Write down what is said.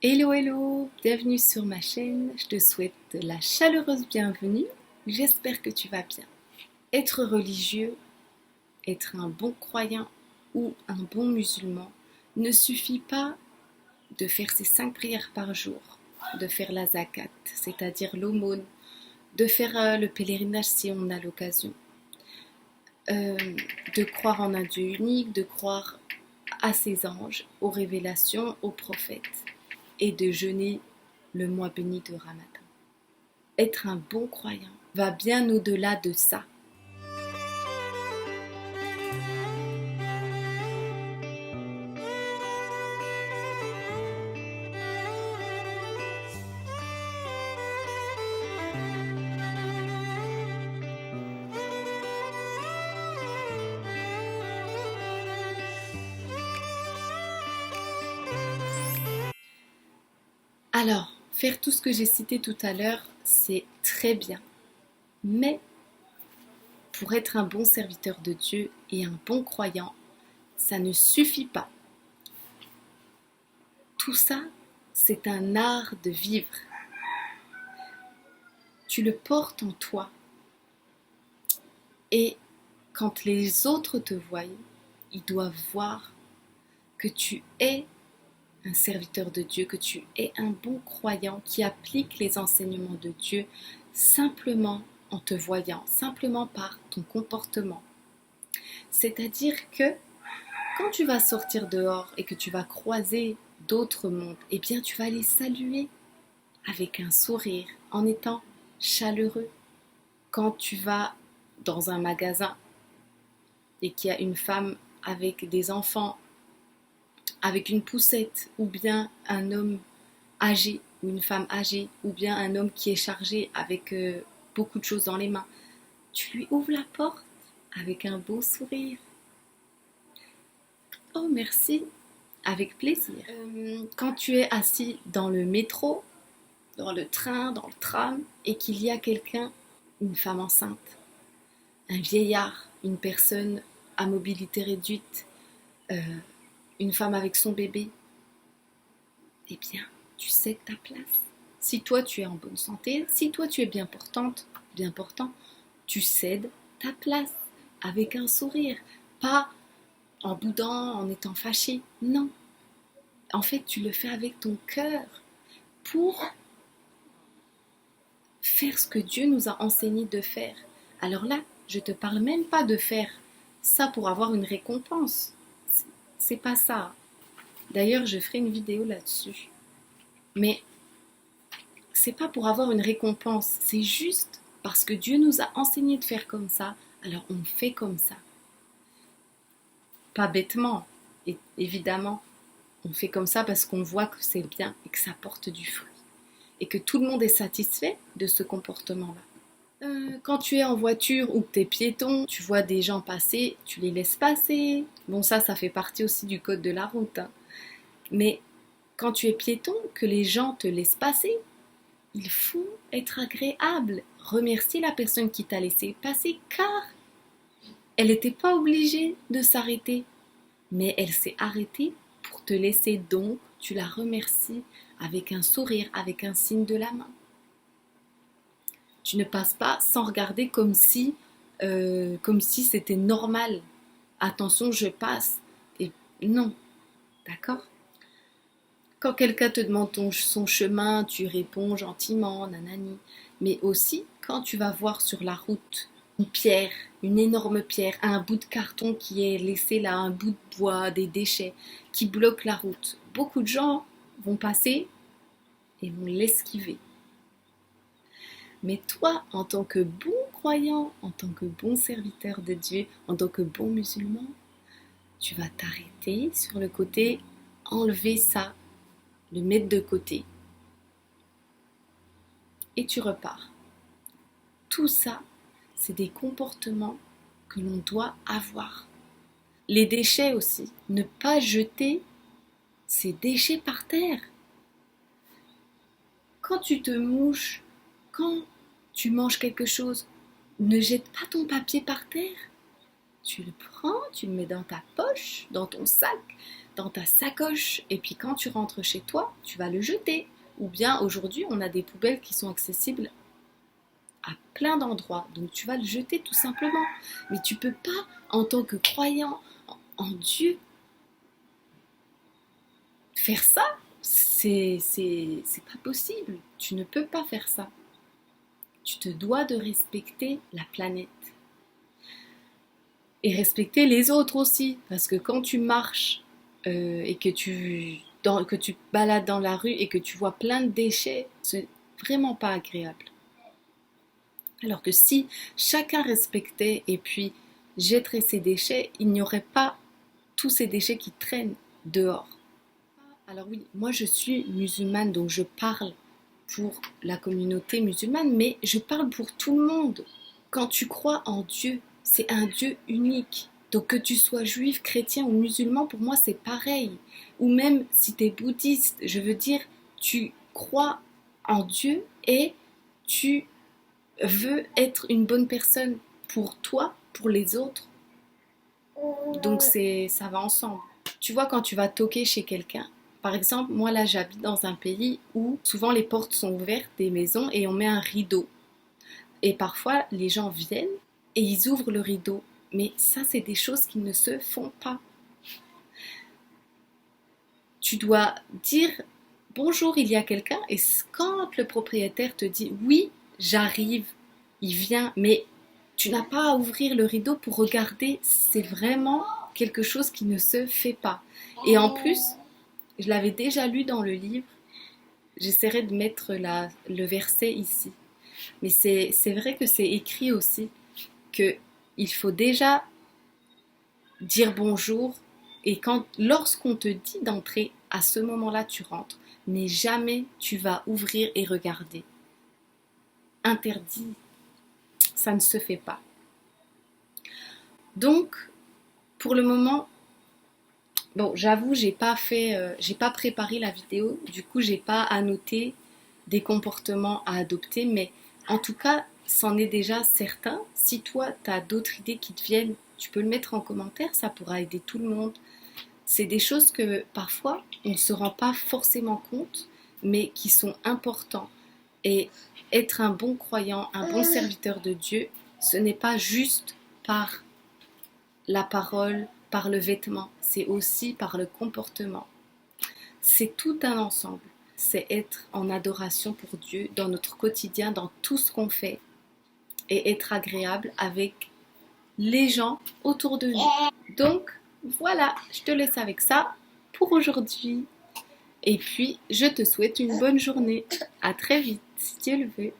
Hello hello, bienvenue sur ma chaîne, je te souhaite la chaleureuse bienvenue, j'espère que tu vas bien. Être religieux, être un bon croyant ou un bon musulman ne suffit pas de faire ses 5 prières par jour, de faire la zakat, c'est-à-dire l'aumône, de faire le pèlerinage si on a l'occasion, de croire en un Dieu unique, de croire à ses anges, aux révélations, aux prophètes et de jeûner le mois béni de Ramadan. Être un bon croyant va bien au-delà de ça. Alors, faire tout ce que j'ai cité tout à l'heure, c'est très bien. Mais pour être un bon serviteur de Dieu et un bon croyant, ça ne suffit pas. Tout ça, c'est un art de vivre. Tu le portes en toi. Et quand les autres te voient, ils doivent voir que tu es un serviteur de Dieu, que tu es un bon croyant qui applique les enseignements de Dieu simplement en te voyant, simplement par ton comportement. C'est-à-dire que quand tu vas sortir dehors et que tu vas croiser d'autres mondes, eh bien tu vas les saluer avec un sourire, en étant chaleureux. Quand tu vas dans un magasin et qu'il y a une femme avec des enfants, avec une poussette, ou bien un homme âgé, ou une femme âgée, ou bien un homme qui est chargé avec beaucoup de choses dans les mains, tu lui ouvres la porte avec un beau sourire. Oh merci, avec plaisir. Quand tu es assis dans le métro, dans le train, dans le tram, et qu'il y a quelqu'un, une femme enceinte, un vieillard, une personne à mobilité réduite, une femme avec son bébé, eh bien, tu cèdes ta place. Si toi tu es en bonne santé, si toi tu es bien portante, bien portant, tu cèdes ta place avec un sourire, pas en boudant, en étant fâché. Non. En fait, tu le fais avec ton cœur pour faire ce que Dieu nous a enseigné de faire. Alors là, je te parle même pas de faire ça pour avoir une récompense. C'est pas ça. D'ailleurs, je ferai une vidéo là-dessus. Mais c'est pas pour avoir une récompense, c'est juste parce que Dieu nous a enseigné de faire comme ça, alors on fait comme ça. Pas bêtement, évidemment, on fait comme ça parce qu'on voit que c'est bien et que ça porte du fruit. Et que tout le monde est satisfait de ce comportement-là. Quand tu es en voiture ou que tu es piéton, tu vois des gens passer, tu les laisses passer. Bon, ça fait partie aussi du code de la route. Hein. Mais quand tu es piéton, que les gens te laissent passer, il faut être agréable. Remercier la personne qui t'a laissé passer car elle n'était pas obligée de s'arrêter. Mais elle s'est arrêtée pour te laisser, donc tu la remercies avec un sourire, avec un signe de la main. Tu ne passes pas sans regarder comme si c'était normal. Attention, je passe. Et non, d'accord? Quand quelqu'un te demande son chemin, tu réponds gentiment, nanani. Mais aussi, quand tu vas voir sur la route une pierre, une énorme pierre, un bout de carton qui est laissé là, un bout de bois, des déchets, qui bloquent la route. Beaucoup de gens vont passer et vont l'esquiver. Mais toi, en tant que bon croyant, en tant que bon serviteur de Dieu, en tant que bon musulman, tu vas t'arrêter sur le côté, enlever ça, le mettre de côté. Et tu repars. Tout ça, c'est des comportements que l'on doit avoir. Les déchets aussi. Ne pas jeter ces déchets par terre. Quand tu te mouches, quand tu manges quelque chose, ne jette pas ton papier par terre. Tu le prends, tu le mets dans ta poche, dans ton sac, dans ta sacoche et puis quand tu rentres chez toi, tu vas le jeter. Ou bien aujourd'hui, on a des poubelles qui sont accessibles à plein d'endroits. Donc tu vas le jeter tout simplement. Mais tu peux pas, en tant que croyant en Dieu, faire ça. C'est pas possible. Tu ne peux pas faire ça. Tu te dois de respecter la planète. Et respecter les autres aussi. Parce que quand tu marches et que tu balades dans la rue et que tu vois plein de déchets, c'est vraiment pas agréable. Alors que si chacun respectait et puis jetterait ses déchets, il n'y aurait pas tous ces déchets qui traînent dehors. Alors oui, moi je suis musulmane, donc je parle pour la communauté musulmane, mais je parle pour tout le monde. Quand tu crois en Dieu, c'est un Dieu unique. Donc que tu sois juif, chrétien ou musulman, pour moi c'est pareil. Ou même si tu es bouddhiste, je veux dire, tu crois en Dieu et tu veux être une bonne personne pour toi, pour les autres. Donc ça va ensemble. Tu vois, quand tu vas toquer chez quelqu'un, par exemple, moi là j'habite dans un pays où souvent les portes sont ouvertes des maisons et on met un rideau. Et parfois les gens viennent et ils ouvrent le rideau. Mais ça, c'est des choses qui ne se font pas. Tu dois dire bonjour, il y a quelqu'un, et quand le propriétaire te dit oui, j'arrive, il vient, mais tu n'as pas à ouvrir le rideau pour regarder, c'est vraiment quelque chose qui ne se fait pas. Et en plus, je l'avais déjà lu dans le livre, j'essaierai de mettre le verset ici, mais c'est vrai que c'est écrit aussi qu'il faut déjà dire bonjour et lorsqu'on te dit d'entrer, à ce moment-là tu rentres, mais jamais tu vas ouvrir et regarder. Interdit, ça ne se fait pas. Donc, pour le moment, bon, j'avoue, j'ai pas préparé la vidéo, du coup, j'ai pas annoté des comportements à adopter, mais en tout cas, c'en est déjà certain. Si toi, tu as d'autres idées qui te viennent, tu peux le mettre en commentaire, ça pourra aider tout le monde. C'est des choses que parfois, on ne se rend pas forcément compte, mais qui sont importants. Et être un bon croyant, un bon serviteur de Dieu, ce n'est pas juste par la parole, par le vêtement, c'est aussi par le comportement. C'est tout un ensemble. C'est être en adoration pour Dieu dans notre quotidien, dans tout ce qu'on fait, et être agréable avec les gens autour de nous. Donc, voilà, je te laisse avec ça pour aujourd'hui. Et puis, je te souhaite une bonne journée. À très vite, si Dieu le veut.